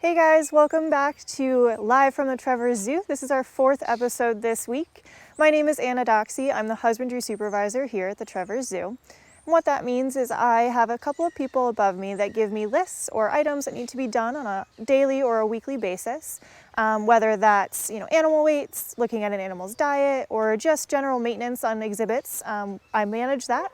Hey guys, welcome back to Live from the Trevor Zoo. This is our 4th episode this week. My name is Doxsey. I'm the Husbandry Supervisor here at the Trevor Zoo. And what that means is I have a couple of people above me that give me lists or items that need to be done on a daily or a weekly basis. Whether that's animal weights, looking at an animal's diet, or just general maintenance on exhibits. I manage that.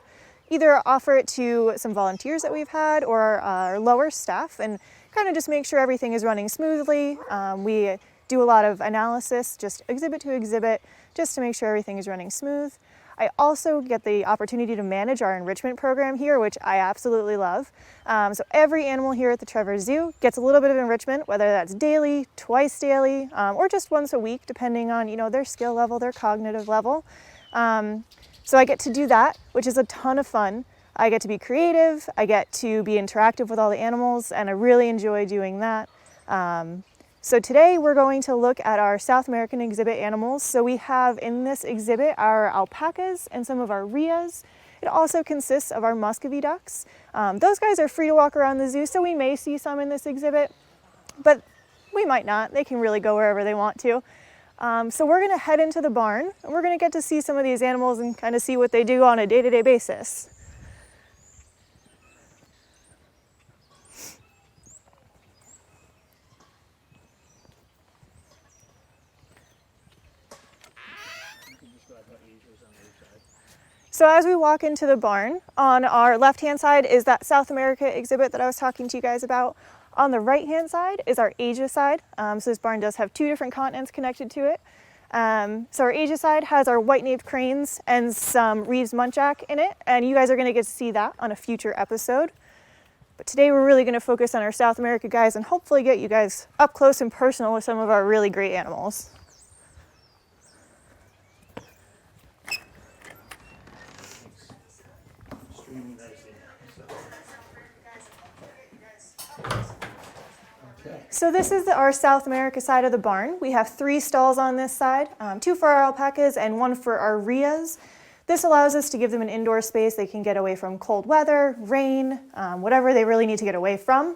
Either offer it to some volunteers that we've had or our lower staff and kind of just make sure everything is running smoothly. We do a lot of analysis, just exhibit to exhibit, just to make sure everything is running smooth. I also get the opportunity to manage our enrichment program here, which I absolutely love. So every animal here at the Trevor Zoo gets a little bit of enrichment, whether that's daily, twice daily, or just once a week, depending on their skill level, their cognitive level. So I get to do that, which is a ton of fun. I get to be creative, I get to be interactive with all the animals, and I really enjoy doing that. So today we're going to look at our South American exhibit animals. So we have in this exhibit our alpacas and some of our Rheas. It also consists of our Muscovy ducks. Those guys are free to walk around the zoo, so we may see some in this exhibit, but we might not. They can really go wherever they want to. So we're gonna head into the barn, and we're gonna get to see some of these animals and kind of see what they do on a day-to-day basis. So as we walk into the barn, on our left-hand side is that South America exhibit that I was talking to you guys about. On the right-hand side is our Asia side. So this barn does have 2 different continents connected to it. So our Asia side has our white-naped cranes and some Rheas muntjac in it, and you guys are going to get to see that on a future episode. But today we're really going to focus on our South America guys and hopefully get you guys up close and personal with some of our really great animals. So this is our South America side of the barn. We have 3 stalls on this side, 2 for our alpacas and 1 for our Rheas. This allows us to give them an indoor space they can get away from cold weather, rain, whatever they really need to get away from.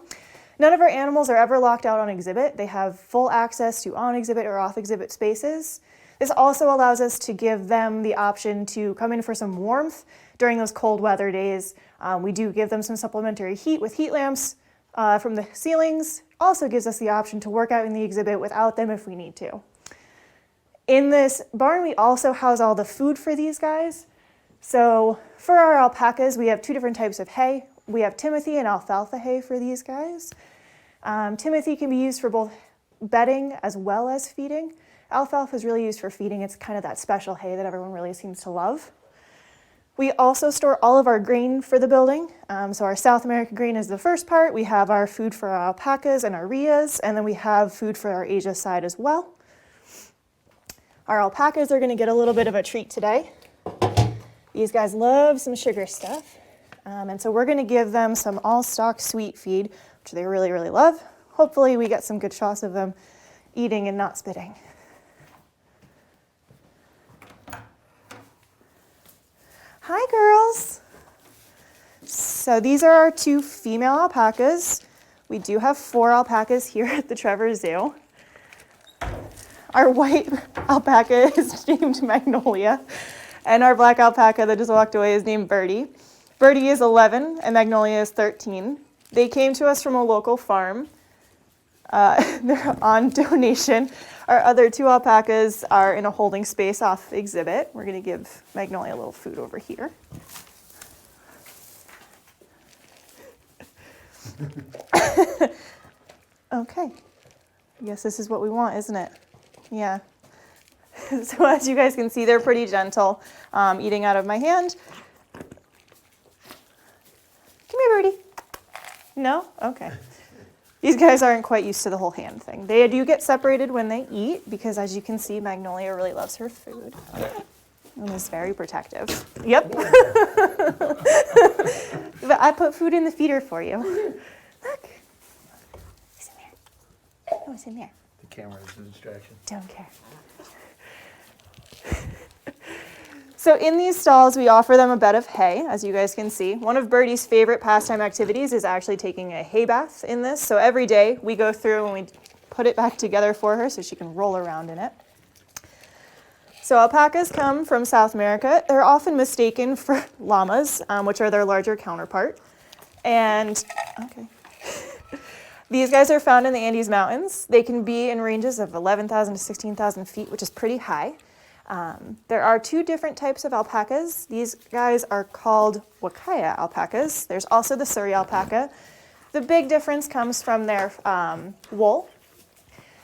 None of our animals are ever locked out on exhibit. They have full access to on-exhibit or off-exhibit spaces. This also allows us to give them the option to come in for some warmth during those cold weather days. We do give them some supplementary heat with heat lamps from the ceilings. Also gives us the option to work out in the exhibit without them if we need to. In this barn, we also house all the food for these guys. So for our alpacas, we have 2 different types of hay. We have Timothy and alfalfa hay for these guys. Timothy can be used for both bedding as well as feeding. Alfalfa is really used for feeding. It's kind of that special hay that everyone really seems to love. We also store all of our grain for the building. So our South American grain is the first part. We have our food for our alpacas and our Rheas, and then we have food for our Asia side as well. Our alpacas are going to get a little bit of a treat today. These guys love some sugar stuff. And so we're going to give them some all-stock sweet feed, which they really, really love. Hopefully we get some good shots of them eating and not spitting. Hi, girls. So these are our 2 female alpacas. We do have 4 alpacas here at the Trevor Zoo. Our white alpaca is named Magnolia, and our black alpaca that just walked away is named Birdie. Birdie is 11, and Magnolia is 13. They came to us from a local farm. They're on donation. Our other 2 alpacas are in a holding space off exhibit. We're going to give Magnolia a little food over here. Okay. I guess this is what we want, isn't it? Yeah. So as you guys can see, they're pretty gentle, eating out of my hand. Come here, Birdie. No? Okay. These guys aren't quite used to the whole hand thing. They do get separated when they eat because, as you can see, Magnolia really loves her food and is very protective. Yep. But I put food in the feeder for you. Look. It's in there. Oh, it's in there. The camera is a distraction. Don't care. So in these stalls, we offer them a bed of hay, as you guys can see. One of Birdie's favorite pastime activities is actually taking a hay bath in this. So every day we go through and we put it back together for her so she can roll around in it. So alpacas come from South America. They're often mistaken for llamas, which are their larger counterpart. And, okay. These guys are found in the Andes Mountains. They can be in ranges of 11,000 to 16,000 feet, which is pretty high. There are two different types of alpacas. These guys are called Wakaya alpacas. There's also the Surrey alpaca. The big difference comes from their wool.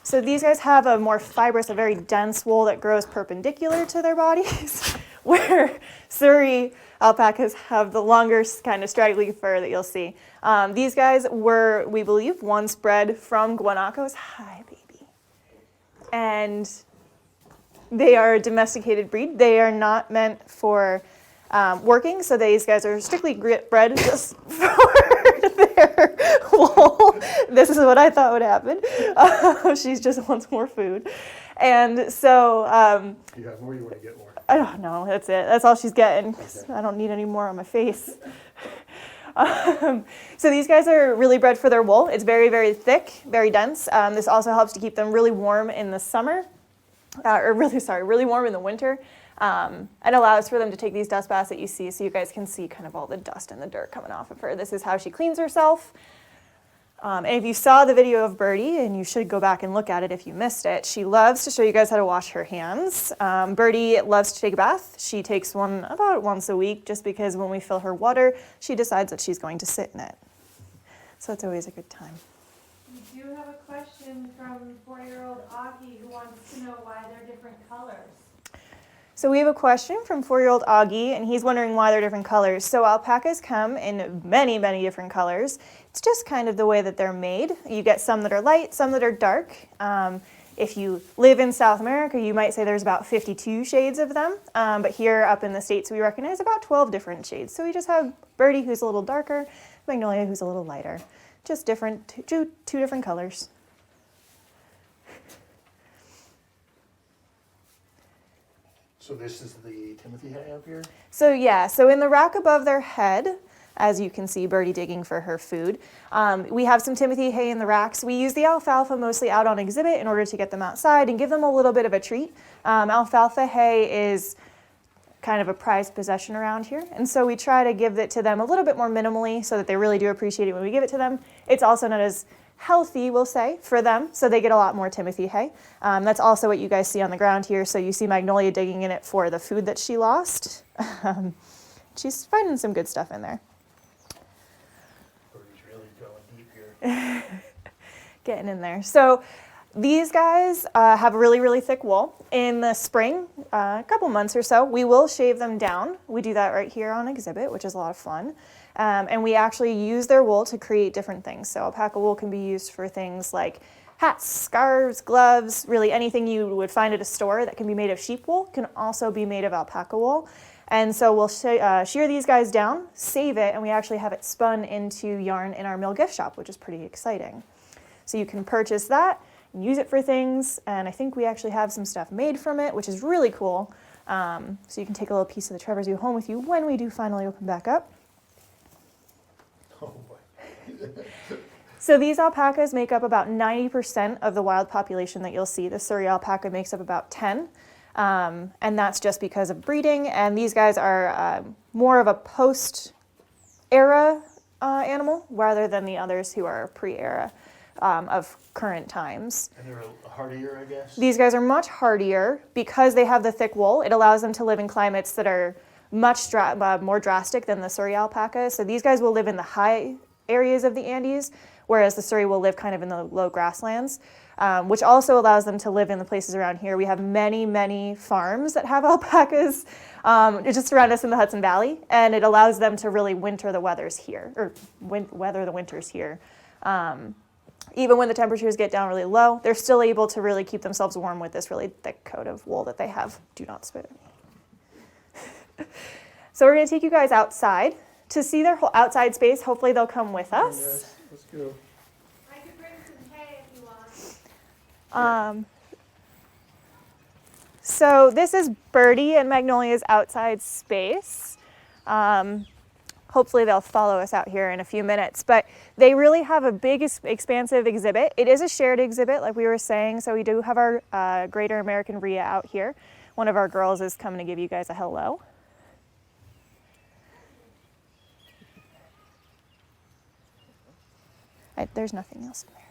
So these guys have a more fibrous, a very dense wool that grows perpendicular to their bodies, where Surrey alpacas have the longer kind of straggly fur that you'll see. These guys were, we believe, once bred from guanacos. Hi, baby. And they are a domesticated breed. They are not meant for working, so these guys are strictly bred just for their wool. This is what I thought would happen. She just wants more food. And so... you have more, you want to get more? I don't know, that's it. That's all she's getting. Okay. I don't need any more on my face. So these guys are really bred for their wool. It's very, very thick, very dense. This also helps to keep them really warm in the summer. Really warm in the winter. And allows for them to take these dust baths that you see, so you guys can see kind of all the dust and the dirt coming off of her. This is how she cleans herself. And if you saw the video of Birdie, and you should go back and look at it if you missed it, she loves to show you guys how to wash her hands. Birdie loves to take a bath. She takes one about once a week, just because when we fill her water, she decides that she's going to sit in it. So it's always a good time. We do have a question from 4-year-old Augie who wants to know why they're different colors. So we have a question from 4-year-old Augie, and he's wondering why they're different colors. So alpacas come in many, many different colors. It's just kind of the way that they're made. You get some that are light, some that are dark. If you live in South America, you might say there's about 52 shades of them. But here up in the States, we recognize about 12 different shades. So we just have Birdie, who's a little darker, Magnolia, who's a little lighter. Just different, two different colors. So this is the Timothy hay up here? So yeah, so in the rack above their head, as you can see Birdie digging for her food, we have some Timothy hay in the racks. We use the alfalfa mostly out on exhibit in order to get them outside and give them a little bit of a treat. Alfalfa hay is kind of a prized possession around here, and so we try to give it to them a little bit more minimally so that they really do appreciate it when we give it to them. It's also not as healthy, we'll say, for them, so they get a lot more Timothy hay. That's also what you guys see on the ground here. So you see Magnolia digging in it for the food that she lost. She's finding some good stuff in there. Birdie's really going deep here. Getting in there. So these guys have really, really thick wool. In the spring, a couple months or so, we will shave them down. We do that right here on exhibit, which is a lot of fun. And we actually use their wool to create different things. So alpaca wool can be used for things like hats, scarves, gloves, really anything you would find at a store that can be made of sheep wool can also be made of alpaca wool. And so we'll shear these guys down, save it, and we actually have it spun into yarn in our mill gift shop, which is pretty exciting. So you can purchase that and use it for things, and I think we actually have some stuff made from it, which is really cool. So you can take a little piece of the Trevor Zoo home with you when we do finally open back up. Oh boy. So these alpacas make up about 90% of the wild population that you'll see. The Surrey alpaca makes up about 10%, and that's just because of breeding. And these guys are more of a post-era animal rather than the others who are pre-era of current times. And they're hardier, I guess? These guys are much hardier because they have the thick wool. It allows them to live in climates that are much more drastic than the Surrey alpaca. So these guys will live in the high areas of the Andes, whereas the Surrey will live kind of in the low grasslands, which also allows them to live in the places around here. We have many, many farms that have alpacas just around us in the Hudson Valley, and it allows them to really winter the weathers here, or weather the winters here. Even when the temperatures get down really low, they're still able to really keep themselves warm with this really thick coat of wool that they have. Do not spit at me. So we're going to take you guys outside to see their whole outside space. Hopefully they'll come with us. Yes, let's go. I could bring some hay if you want. So this is Birdie and Magnolia's outside space. Hopefully they'll follow us out here in a few minutes, but they really have a big expansive exhibit. It is a shared exhibit like we were saying, so we do have our Greater American Rhea out here. One of our girls is coming to give you guys a hello. There's nothing else in there.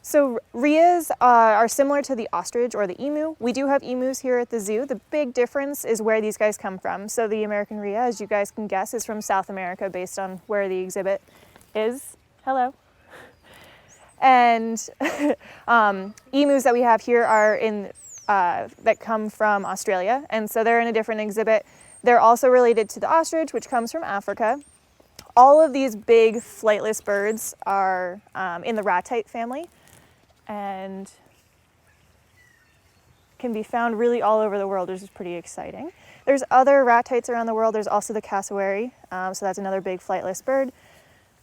So Rheas are similar to the ostrich or the emu. We do have emus here at the zoo. The big difference is where these guys come from. So the American Rhea, as you guys can guess, is from South America based on where the exhibit is. Hello. And emus that we have here are that come from Australia, and so they're in a different exhibit. They're also related to the ostrich, which comes from Africa. All of these big flightless birds are in the ratite family and can be found really all over the world, which is pretty exciting. There's other ratites around the world. There's also the cassowary, so that's another big flightless bird.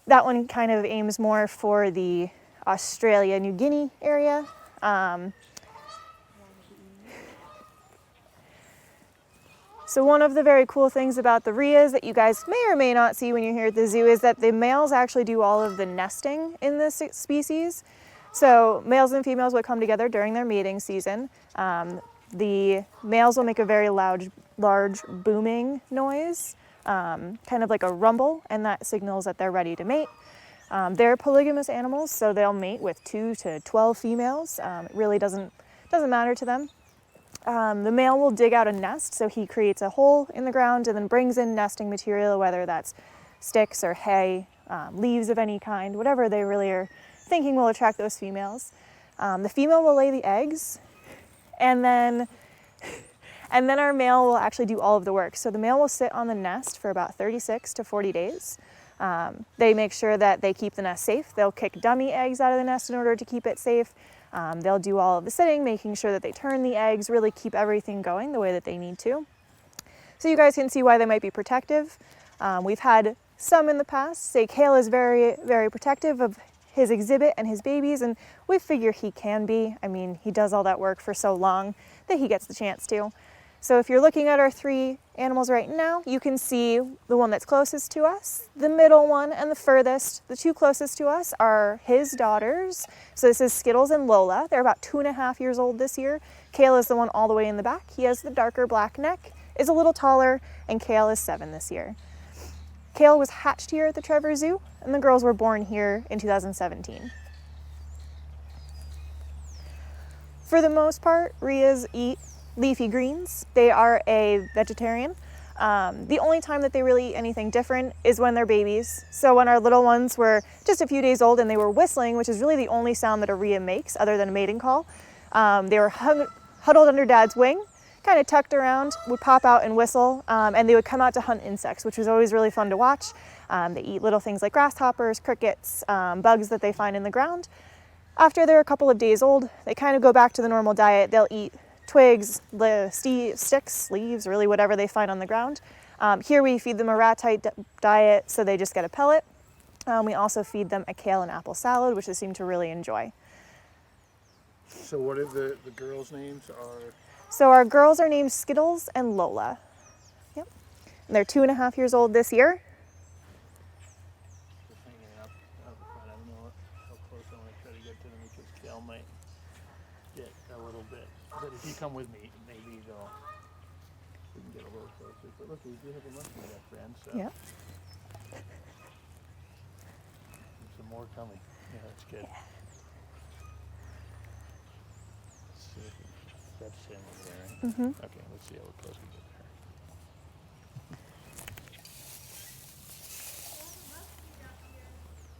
That one kind of aims more for the Australia, New Guinea area. So one of the very cool things about the Rheas that you guys may or may not see when you're here at the zoo is that the males actually do all of the nesting in this species. So males and females will come together during their mating season. The males will make a very large booming noise, kind of like a rumble, and that signals that they're ready to mate. They're polygamous animals, so they'll mate with 2 to 12 females. It really doesn't matter to them. The male will dig out a nest, so he creates a hole in the ground and then brings in nesting material, whether that's sticks or hay, leaves of any kind, whatever they really are thinking will attract those females. The female will lay the eggs, and then our male will actually do all of the work. So the male will sit on the nest for about 36 to 40 days. They make sure that they keep the nest safe. They'll kick dummy eggs out of the nest in order to keep it safe. They'll do all of the sitting, making sure that they turn the eggs, really keep everything going the way that they need to. So you guys can see why they might be protective. We've had some in the past say Kale is very, very protective of his exhibit and his babies, and we figure he can be. I mean, he does all that work for so long that he gets the chance to. So if you're looking at our 3 animals right now, you can see the one that's closest to us, the middle one, and the furthest. The 2 closest to us are his daughters. So this is Skittles and Lola. They're about 2.5 years old this year. Kale is the one all the way in the back. He has the darker black neck, is a little taller, and Kale is 7 this year. Kale was hatched here at the Trevor Zoo, and the girls were born here in 2017. For the most part, Rheas eat leafy greens. They are a vegetarian. The only time that they really eat anything different is when they're babies. So when our little ones were just a few days old and they were whistling, which is really the only sound that a Rhea makes other than a mating call, they were huddled under Dad's wing, kind of tucked around, would pop out and whistle, and they would come out to hunt insects, which was always really fun to watch. They eat little things like grasshoppers, crickets, bugs that they find in the ground. After they're a couple of days old, they kind of go back to the normal diet. They'll eat twigs, sticks, leaves, really whatever they find on the ground. Here we feed them a ratite diet, so they just get a pellet. We also feed them a kale and apple salad, which they seem to really enjoy. So what are the girls' names are? So our girls are named Skittles and Lola. Yep. And they're 2.5 years old this year. Just hanging up front. I don't know how close I want to try to get to them because Kale might get a little bit. But if you come with me, maybe we can get a little closer. But look, we do have a monkey with our friend, so. Yep. There's some more coming. Yeah, that's good. Yeah. Let's see if that's him over there. Mm-hmm. Okay, let's see how close we get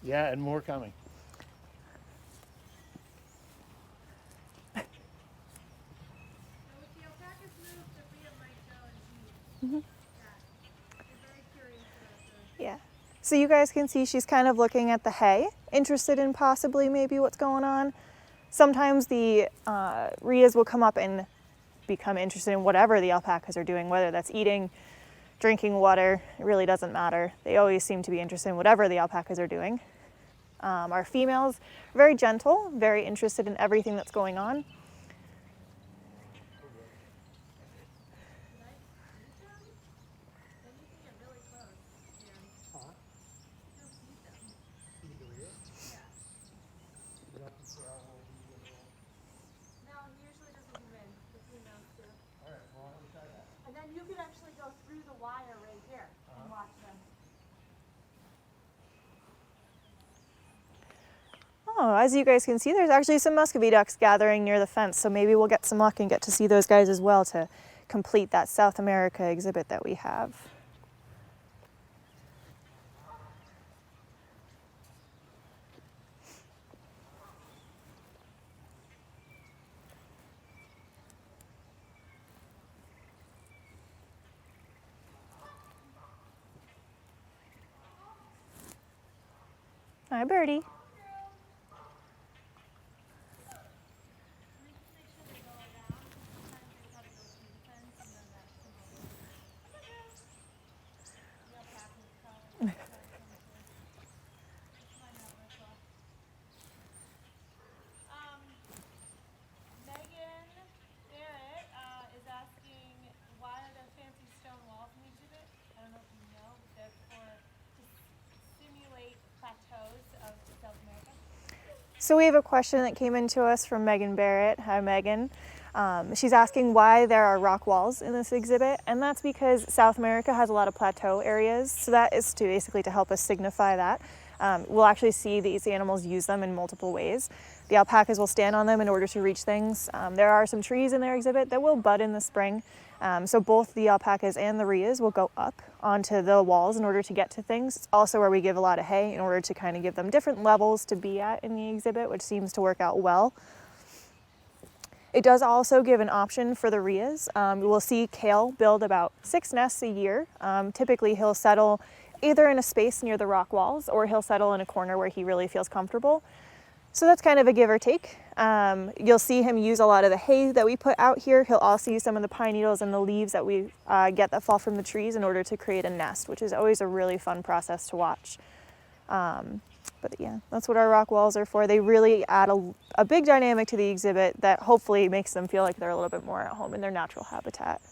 there. Yeah, and more coming. Mm-hmm. Yeah. So you guys can see she's kind of looking at the hay, interested in possibly maybe what's going on. Sometimes the Rheas will come up and become interested in whatever the alpacas are doing, whether that's eating, drinking water, it really doesn't matter. They always seem to be interested in whatever the alpacas are doing. Our females are very gentle, very interested in everything that's going on. Oh, as you guys can see, there's actually some Muscovy ducks gathering near the fence, so maybe we'll get some luck and get to see those guys as well to complete that South America exhibit that we have. Hi, Birdie. So we have a question that came into us from Megan Barrett. Hi, Megan. She's asking why there are rock walls in this exhibit, and that's because South America has a lot of plateau areas, so that is to basically to help us signify that. We'll actually see these animals use them in multiple ways. The alpacas will stand on them in order to reach things. There are some trees in their exhibit that will bud in the spring, so both the alpacas and the Rheas will go up onto the walls in order to get to things. It's also where we give a lot of hay in order to kind of give them different levels to be at in the exhibit, which seems to work out well. It does also give an option for the Rheas. We'll see Kale build about 6 nests a year. Typically he'll settle either in a space near the rock walls or he'll settle in a corner where he really feels comfortable. So that's kind of a give or take. You'll see him use a lot of the hay that we put out here. He'll also use some of the pine needles and the leaves that we get that fall from the trees in order to create a nest, which is always a really fun process to watch. But yeah, that's what our rock walls are for. They really add a big dynamic to the exhibit that hopefully makes them feel like they're a little bit more at home in their natural habitat.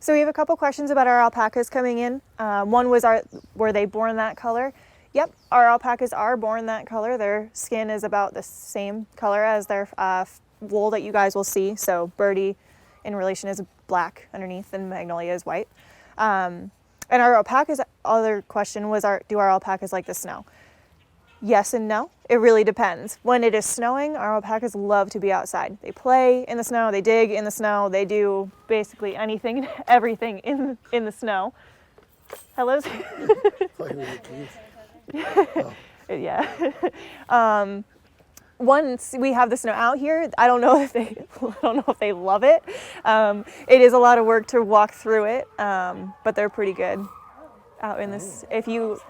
So we have a couple questions about our alpacas coming in. One was, were they born that color? Yep, our alpacas are born that color. Their skin is about the same color as their wool that you guys will see. So Birdie in relation is black underneath and Magnolia is white. And our alpacas, other question was, do our alpacas like the snow? Yes and no. It really depends. When it is snowing, our alpacas love to be outside. They play in the snow, they dig in the snow, they do basically anything and everything in the snow. Hello? Yeah. Once we have the snow out here, I don't know if they love it. It is a lot of work to walk through it, but they're pretty good out in this. If you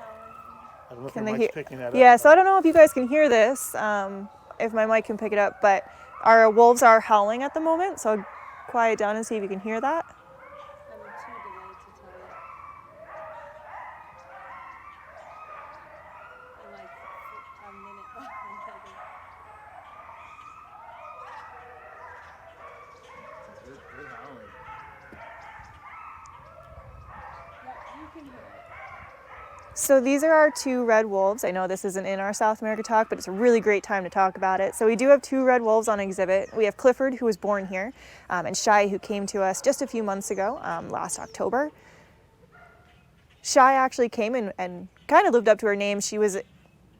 I don't know if can my they mic's hear? picking that up. Yeah. So I don't know if you guys can hear this. If my mic can pick it up, but our wolves are howling at the moment. So I'll quiet down and see if you can hear that. So these are our 2 red wolves. I know this isn't in our South America talk, but it's a really great time to talk about it. So we do have 2 red wolves on exhibit. We have Clifford, who was born here, and Shy, who came to us just a few months ago, last October. Shy actually came and kind of lived up to her name. She was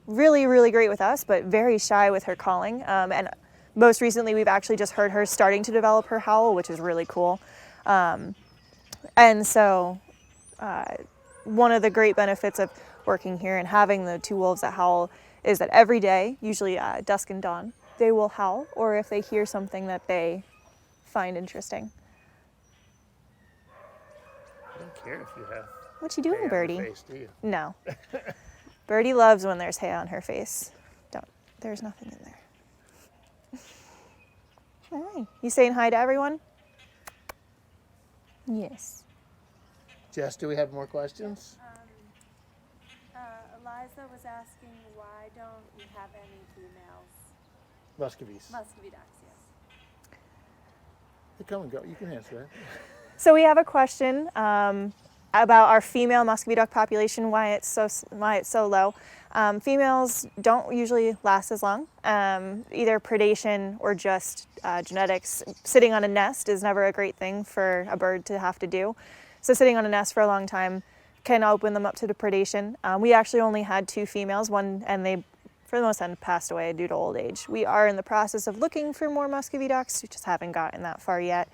really, really great with us, but very shy with her calling. And most recently, we've actually just heard her starting to develop her howl, which is really cool. And so one of the great benefits of working here and having the 2 wolves that howl is that every day, usually dusk and dawn, they will howl, or if they hear something that they find interesting. I don't care if you have What you doing, hay Birdie? on your face, do you? No. Birdie loves when there's hay on her face. There's nothing in there. All right. You saying hi to everyone? Yes. Jess, do we have more questions? Eliza was asking, why don't we have any females? Muscovies. Muscovy ducks, yes. They come and go. You can answer that. So we have a question about our female Muscovy duck population, why it's so low. Females don't usually last as long. Either predation or just genetics. Sitting on a nest is never a great thing for a bird to have to do. So sitting on a nest for a long time can open them up to predation. We actually only had 2 females, and they, for the most part, passed away due to old age. We are in the process of looking for more Muscovy ducks. We just haven't gotten that far yet.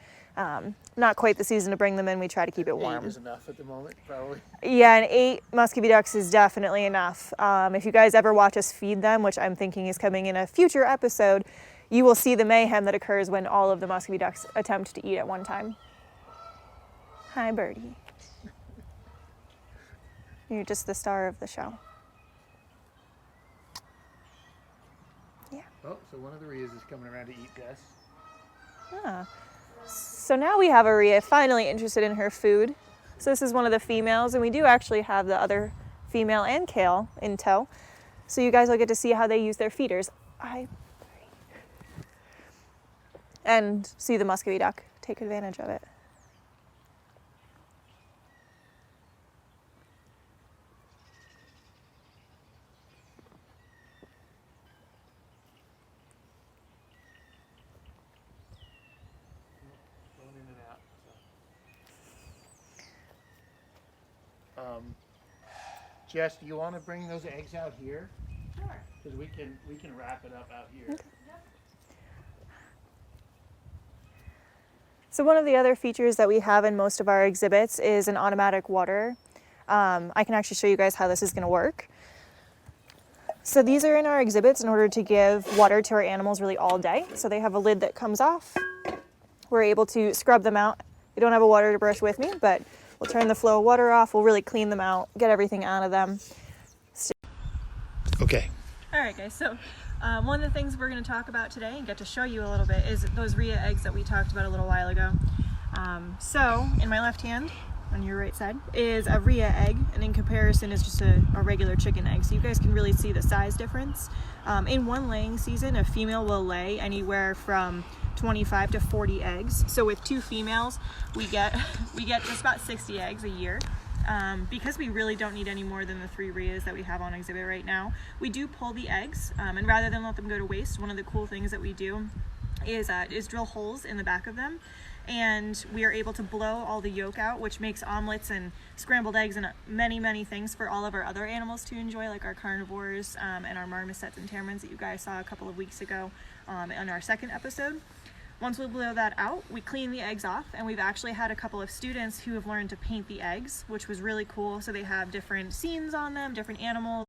Not quite the season to bring them in. We try to keep it warm. 8 is enough at the moment, probably. Yeah, and 8 Muscovy ducks is definitely enough. If you guys ever watch us feed them, which I'm thinking is coming in a future episode, you will see the mayhem that occurs when all of the Muscovy ducks attempt to eat at one time. Hi, Birdie. You're just the star of the show. Yeah. Oh, so one of the Rheas is coming around to eat Gus. Ah. So now we have a Rhea finally interested in her food. So this is one of the females, and we do actually have the other female and Kale in tow. So you guys will get to see how they use their feeders. And see the Muscovy duck take advantage of it. Jess, do you want to bring those eggs out here? Sure. Because we can wrap it up out here. Okay. So one of the other features that we have in most of our exhibits is an automatic waterer. I can actually show you guys how this is going to work. So these are in our exhibits in order to give water to our animals really all day. So they have a lid that comes off. We're able to scrub them out. We don't have a water brush with me, but we'll turn the flow of water off. We'll really clean them out, get everything out of them. Okay. All right, guys. So one of the things we're going to talk about today and get to show you a little bit is those Rhea eggs that we talked about a little while ago. So in my left hand, on your right side, is a Rhea egg, and in comparison is just a regular chicken egg. So you guys can really see the size difference. In one laying season, a female will lay anywhere from 25 to 40 eggs. So with 2 females, we get just about 60 eggs a year. Because we really don't need any more than the 3 Rheas that we have on exhibit right now, we do pull the eggs, and rather than let them go to waste, one of the cool things that we do is drill holes in the back of them, and we are able to blow all the yolk out, which makes omelets and scrambled eggs and many things for all of our other animals to enjoy, like our carnivores and our marmosets and tamarins that you guys saw a couple of weeks ago on our second episode. Once we blow that out, we clean the eggs off, and we've actually had a couple of students who have learned to paint the eggs, which was really cool. So they have different scenes on them, different animals.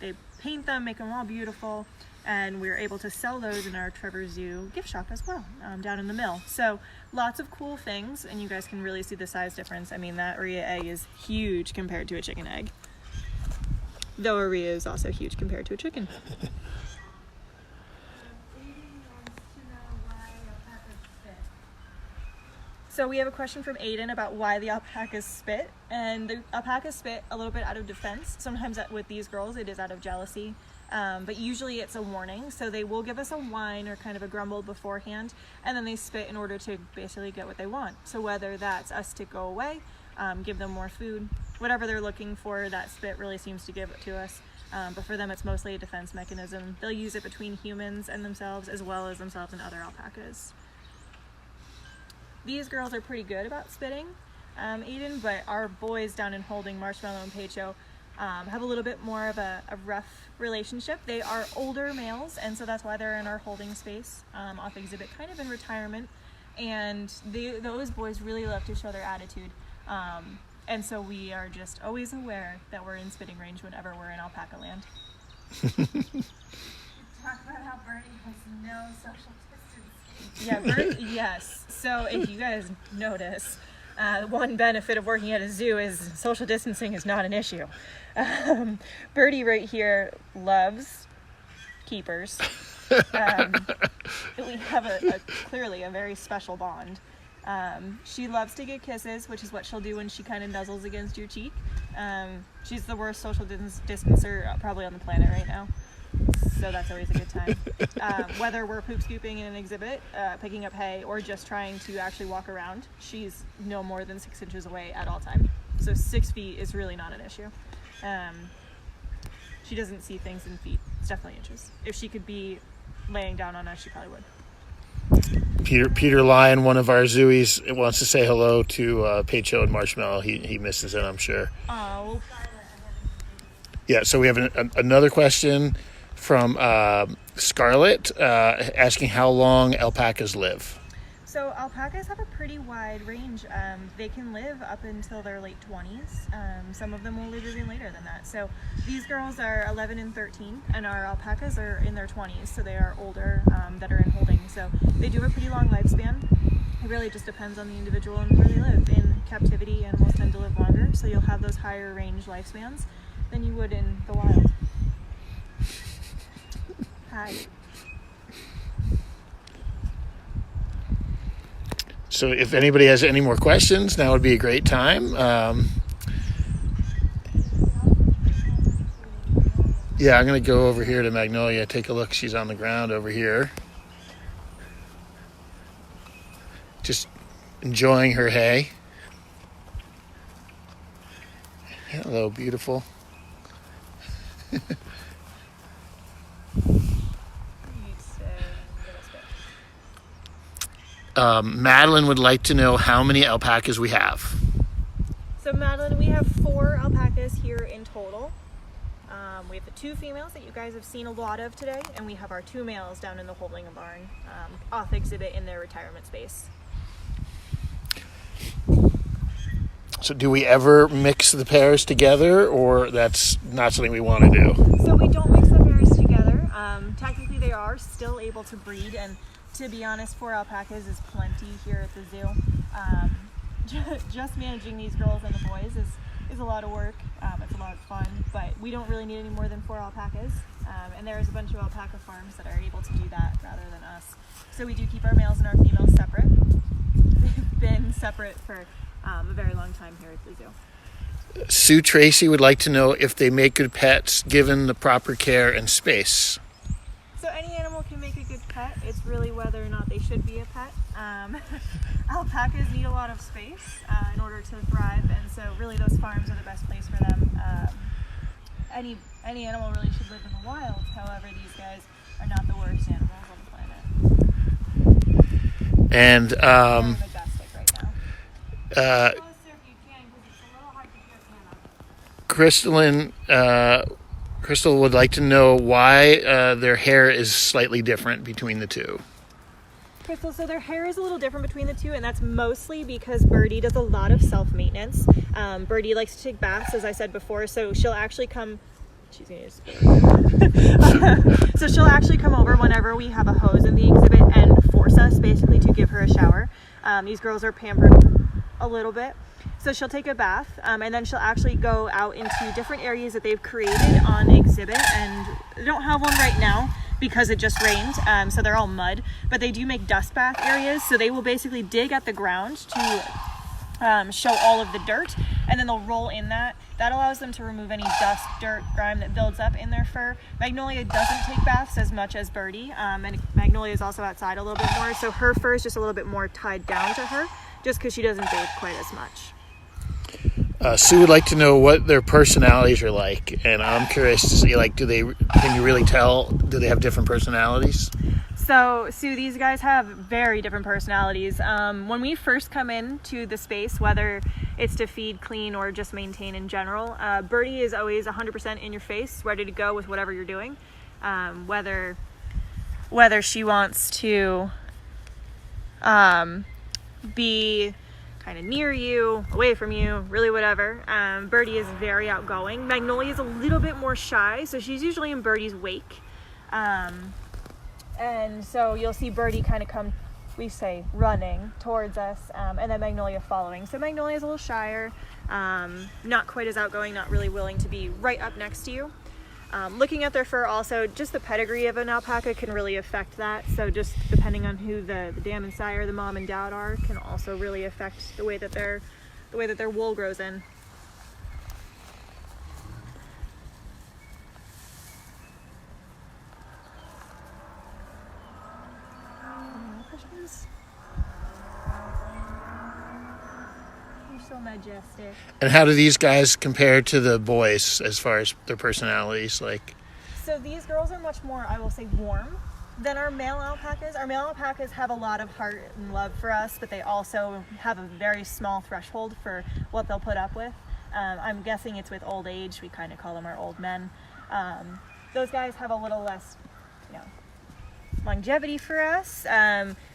They paint them, make them all beautiful, and we're able to sell those in our Trevor Zoo gift shop as well, down in the mill. So lots of cool things, and you guys can really see the size difference. I mean, that Rhea egg is huge compared to a chicken egg, though a Rhea is also huge compared to a chicken. So we have a question from Aiden about why the alpacas spit, and the alpacas spit a little bit out of defense. Sometimes with these girls it is out of jealousy, but usually it's a warning. So they will give us a whine or kind of a grumble beforehand, and then they spit in order to basically get what they want. So whether that's us to go away, give them more food, whatever they're looking for, that spit really seems to give it to us. But for them it's mostly a defense mechanism. They'll use it between humans and themselves, as well as themselves and other alpacas. These girls are pretty good about spitting, Eden, but our boys down in Holding, Marshmallow and Pecho, have a little bit more of a rough relationship. They are older males, and so that's why they're in our holding space off exhibit, kind of in retirement, and those boys really love to show their attitude, and so we are just always aware that we're in spitting range whenever we're in alpaca land. Talk about how Bernie has no social distance. Yeah, yes. So if you guys notice, one benefit of working at a zoo is social distancing is not an issue. Birdie right here loves keepers. We have clearly a very special bond. She loves to get kisses, which is what she'll do when she kind of nuzzles against your cheek. She's the worst social distancer probably on the planet right now. So that's always a good time. Whether we're poop scooping in an exhibit, picking up hay, or just trying to actually walk around, she's no more than 6 inches away at all time. So 6 feet is really not an issue. She doesn't see things in feet. It's definitely inches. If she could be laying down on us, she probably would. Peter Lyon, one of our zooies, wants to say hello to Pecho and Marshmallow. He misses it, I'm sure. Oh. Yeah, so we have another question from Scarlett asking how long alpacas live. So alpacas have a pretty wide range. They can live up until their late 20s. Some of them will live even later than that. So these girls are 11 and 13, and our alpacas are in their 20s, so they are older that are in holding. So they do have a pretty long lifespan. It really just depends on the individual and where they live. In captivity, animals tend to live longer, so you'll have those higher range lifespans than you would in the wild. Hi. So if anybody has any more questions, now would be a great time. Yeah, I'm going to go over here to Magnolia, take a look. She's on the ground over here. Just enjoying her hay. Hello, beautiful. Madeline would like to know how many alpacas we have. So Madeline, we have 4 alpacas here in total. We have the 2 females that you guys have seen a lot of today, and we have our 2 males down in the holding barn off exhibit in their retirement space. So do we ever mix the pairs together, or that's not something we want to do? So we don't mix the pairs together. Technically they are still able to breed, and to be honest, 4 alpacas is plenty here at the zoo. Just managing these girls and the boys is a lot of work. It's a lot of fun, but we don't really need any more than 4 alpacas. And there's a bunch of alpaca farms that are able to do that rather than us. So we do keep our males and our females separate. They've been separate for a very long time here at the zoo. Sue Tracy would like to know if they make good pets given the proper care and space. So any animal can make a good pet. It's really whether or not they should be a pet. Alpacas need a lot of space in order to thrive, and so really those farms are the best place for them. Any animal really should live in the wild. However, these guys are not the worst animals on the planet. And They're majestic right now. Crystal would like to know why their hair is slightly different between the 2. Crystal, so their hair is a little different between the 2, and that's mostly because Birdie does a lot of self-maintenance. Birdie likes to take baths, as I said before, so she'll actually come... She's gonna use So she'll actually come over whenever we have a hose in the exhibit and force us basically to give her a shower. These girls are pampered a little bit. So she'll take a bath, and then she'll actually go out into different areas that they've created on exhibit, and they don't have one right now because it just rained, so they're all mud, but they do make dust bath areas, so they will basically dig at the ground to show all of the dirt, and then they'll roll in that. That allows them to remove any dust, dirt, grime that builds up in their fur. Magnolia doesn't take baths as much as Birdie, and Magnolia is also outside a little bit more, so her fur is just a little bit more tied down to her, just because she doesn't bathe quite as much. Sue would like to know what their personalities are like, and I'm curious to see, like, can you really tell, do they have different personalities? So, Sue, these guys have very different personalities. When we first come into the space, whether it's to feed, clean, or just maintain in general, Birdie is always 100% in your face, ready to go with whatever you're doing. Whether she wants to be kind of near you, away from you, really whatever. Birdie is very outgoing. Magnolia is a little bit more shy, so she's usually in Birdie's wake. And so you'll see Birdie kind of come, we say, running towards us, and then Magnolia following. So Magnolia is a little shyer, not quite as outgoing, not really willing to be right up next to you. Looking at their fur also, just the pedigree of an alpaca can really affect that. So just depending on who the dam and sire, the mom and dad are, can also really affect the way that their wool grows in. Questions? You're so majestic. And how do these guys compare to the boys as far as their personalities? Like, So these girls are much more, I will say, warm. than our male alpacas. Our male alpacas have a lot of heart and love for us, but they also have a very small threshold for what they'll put up with. I'm guessing it's with old age. We kind of call them our old men. Those guys have a little less, longevity for us.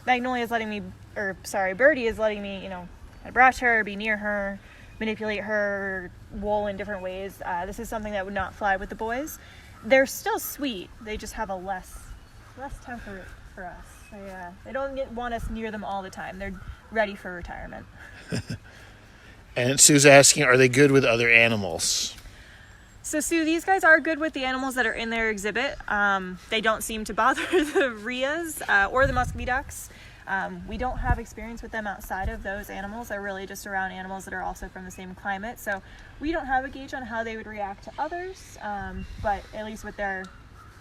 Magnolia is letting me, Birdie is letting me, kind of brush her, be near her, manipulate her wool in different ways. This is something that would not fly with the boys. They're still sweet. They just have a less temper for us. They don't want us near them all the time. They're ready for retirement. And Sue's asking, are they good with other animals? So Sue, these guys are good with the animals that are in their exhibit. They don't seem to bother the Rheas or the Muscovy ducks. We don't have experience with them outside of those animals. They're really just around animals that are also from the same climate. So we don't have a gauge on how they would react to others, but at least with their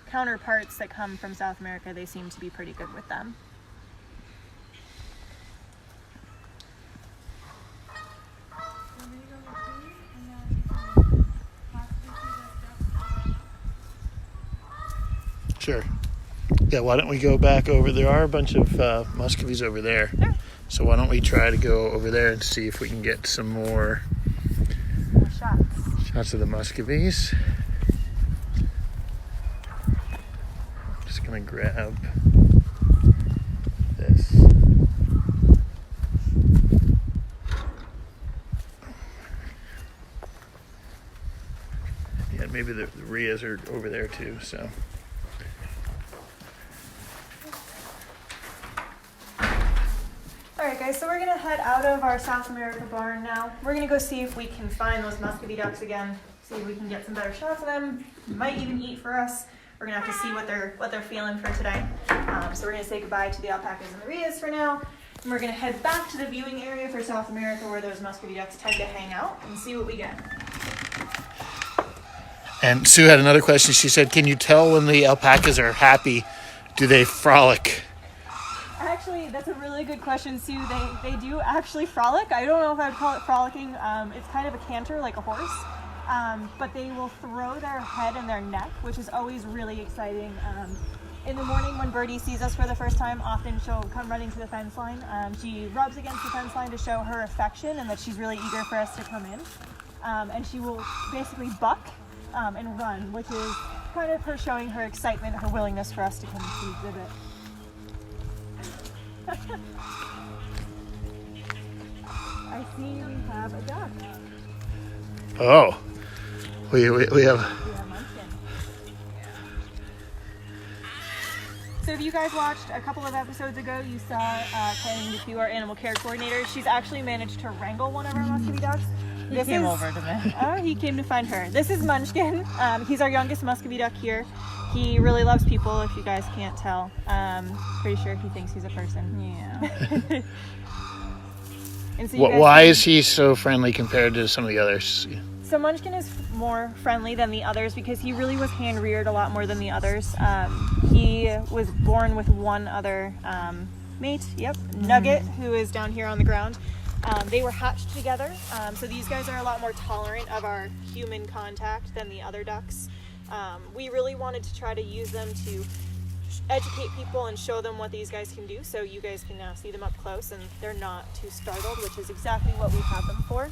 counterparts that come from South America, they seem to be pretty good with them. Sure. Yeah, why don't we go back over? There are a bunch of Muscovies over there. Sure. So why don't we try to go over there and see if we can get some more shots of the Muscovies. I'm just going to grab this. Yeah, maybe the Rheas are over there too, so. Alright guys, so we're going to head out of our South America barn now. We're going to go see if we can find those Muscovy ducks again, see if we can get some better shots of them. Might even eat for us. We're going to have to see what they're feeling for today. So we're going to say goodbye to the alpacas and the Rheas for now. And we're going to head back to the viewing area for South America where those Muscovy ducks tend to hang out and see what we get. And Sue had another question. She said, can you tell when the alpacas are happy? Do they frolic? Actually, that's a really good question, Sue. They do actually frolic. I don't know if I would call it frolicking. It's kind of a canter like a horse. But they will throw their head and their neck, which is always really exciting. In the morning when Birdie sees us for the first time, often she'll come running to the fence line. She rubs against the fence line to show her affection and that she's really eager for us to come in. And she will basically buck and run, which is kind of her showing her excitement, her willingness for us to come to the exhibit. I see we have a duck. Oh, we have. We have Munchkin. So if you guys watched a couple of episodes ago, you saw Kylie DePew, our animal care coordinator. She's actually managed to wrangle one of our Muscovy ducks. He came over to me. Oh, he came to find her. This is Munchkin. He's our youngest Muscovy duck here. He really loves people, if you guys can't tell. Pretty sure he thinks he's a person. Yeah. And so Why is he so friendly compared to some of the others? So Munchkin is more friendly than the others because he really was hand-reared a lot more than the others. He was born with one other mate, Nugget, who is down here on the ground. They were hatched together, so these guys are a lot more tolerant of our human contact than the other ducks. We really wanted to try to use them to educate people and show them what these guys can do, so you guys can now see them up close and they're not too startled, which is exactly what we have them for.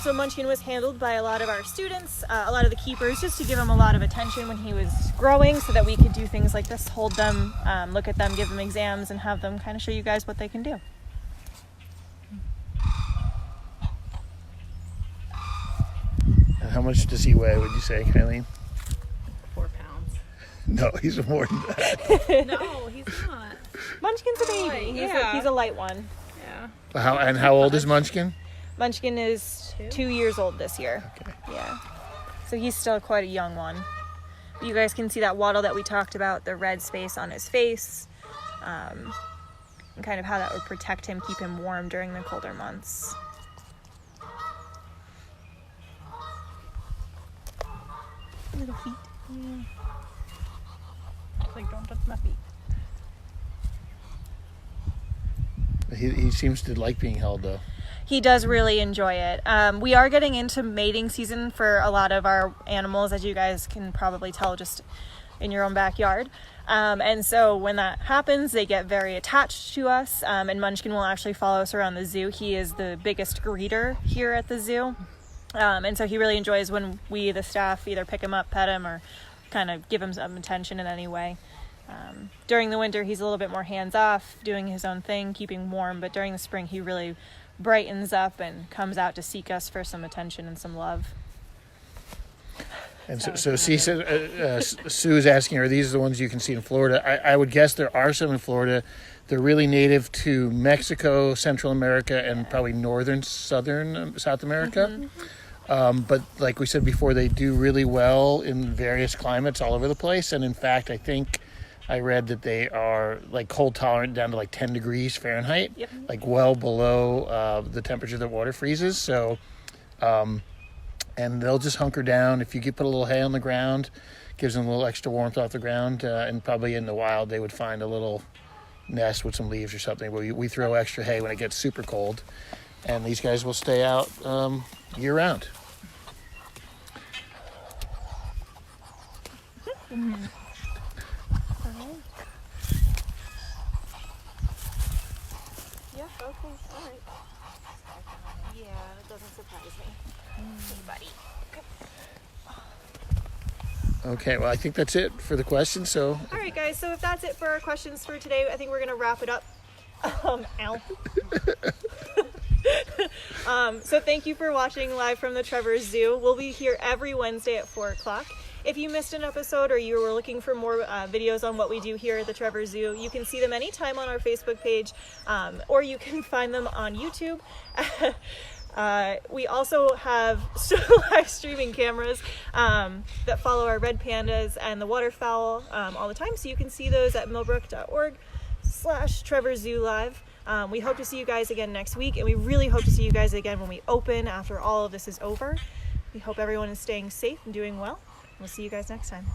So Munchkin was handled by a lot of our students, a lot of the keepers, just to give him a lot of attention when he was growing so that we could do things like this, hold them, look at them, give them exams, and have them kind of show you guys what they can do. And how much does he weigh, would you say, Kylie? 4 pounds. No, he's more than that. No, he's not. Munchkin's a baby. He's a light one. Yeah. How old is Munchkin? Munchkin is 2 years old this year. Okay. Yeah. So he's still quite a young one. You guys can see that wattle that we talked about, the red space on his face, and kind of how that would protect him, keep him warm during the colder months. Little feet. Yeah. It's like, don't touch my feet. He seems to like being held, though. He does really enjoy it. We are getting into mating season for a lot of our animals, as you guys can probably tell just in your own backyard. And so when that happens, they get very attached to us, and Munchkin will actually follow us around the zoo. He is the biggest greeter here at the zoo. And so he really enjoys when we, the staff, either pick him up, pet him, or kind of give him some attention in any way. During the winter, he's a little bit more hands-off, doing his own thing, keeping warm. But during the spring, he really brightens up and comes out to seek us for some attention and some love. And so she said, Sue is asking, are these the ones you can see in Florida? I would guess there are some in Florida. They're really native to Mexico, Central America, and probably southern South America. But like we said before, they do really well in various climates all over the place. And in fact, I think I read that they are like cold tolerant down to like 10 degrees Fahrenheit, like well below the temperature that water freezes. So, and they'll just hunker down. If you put a little hay on the ground, gives them a little extra warmth off the ground. And probably in the wild, they would find a little nest with some leaves or something. We throw extra hay when it gets super cold. And these guys will stay out year round. Yeah, okay, all right. Yeah, it doesn't surprise me. Hey, buddy. Okay, well, I think that's it for the questions. So, All right, guys, so if that's it for our questions for today, I think we're going to wrap it up. Ow. So thank you for watching live from the Trevor Zoo. We'll be here every Wednesday at 4 o'clock. If you missed an episode or you were looking for more videos on what we do here at the Trevor Zoo, you can see them anytime on our Facebook page, or you can find them on YouTube. We also have live streaming cameras that follow our red pandas and the waterfowl all the time, so you can see those at millbrook.org/Trevor Zoo Live. We hope to see you guys again next week, and we really hope to see you guys again when we open after all of this is over. We hope everyone is staying safe and doing well. We'll see you guys next time.